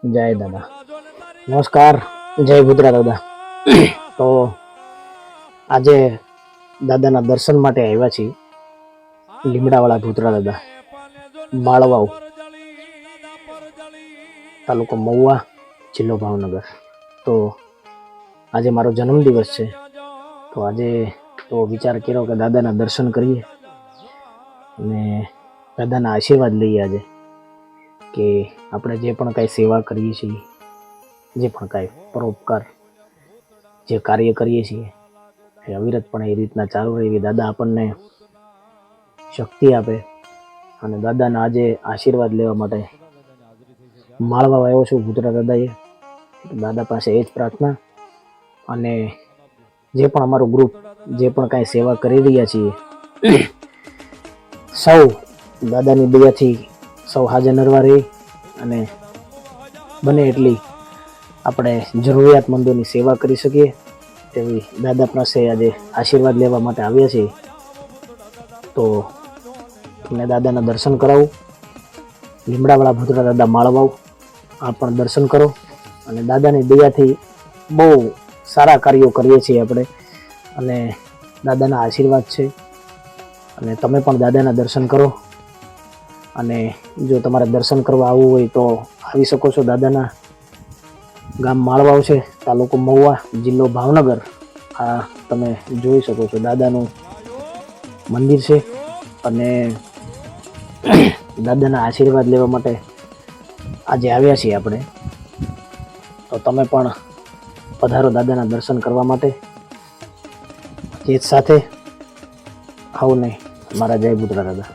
જય દાદા. નમસ્કાર. જય ભૂતરા દાદા. તો આજે દાદાના દર્શન માટે આવ્યા છીએ. લીમડાવાળા ભૂતરા દાદા, માળવાવ, તાલુકો મહુવા, જિલ્લો ભાવનગર. તો આજે મારો જન્મદિવસ છે. તો આજે તો વિચાર કર્યો કે દાદાના દર્શન કરીએ અને દાદાના આશીર્વાદ લઈએ. આજે કે આપણે જે પણ કાંઈ સેવા કરીએ છીએ, જે પણ કાંઈ પરોપકાર જે કાર્ય કરીએ છીએ એ અવિરતપણે એ રીતના ચાલુ રહે એવી દાદા આપણને શક્તિ આપે. અને દાદાના આજે આશીર્વાદ લેવા માટે માળવા આવ્યો છું ભૂતરા દાદાએ. દાદા પાસે એ જ પ્રાર્થના. અને જે પણ અમારું ગ્રુપ જે પણ કાંઈ સેવા કરી રહ્યા છીએ, સૌ દાદાની દયાથી સૌ હાજર નરવા રહી અને બને એટલી આપણે જરૂરિયાતમંદોની સેવા કરી શકીએ તેવી દાદા પાસે આજે આશીર્વાદ લેવા માટે આવ્યા છીએ. તો તમને દાદાના દર્શન કરાવું. લીમડાવાળા ભૂતરા દાદા માળવાવ, આ પણ દર્શન કરો. અને દાદાની દયાથી બહુ સારા કાર્યો કરીએ છીએ આપણે, અને દાદાના આશીર્વાદ છે. અને તમે પણ દાદાના દર્શન કરો. અને જો તમારે દર્શન કરવા આવવું હોય તો આવી શકો છો. દાદાના ગામ માળવાવ છે, તાલુકો મહુવા, જિલ્લો ભાવનગર. આ તમે જોઈ શકો છો દાદાનું મંદિર છે. અને દાદાના આશીર્વાદ લેવા માટે આજે આવ્યા છીએ આપણે. તો તમે પણ પધારો દાદાના દર્શન કરવા માટે. જે સાથે આવો ને મારા જય ભૂતરા દાદા.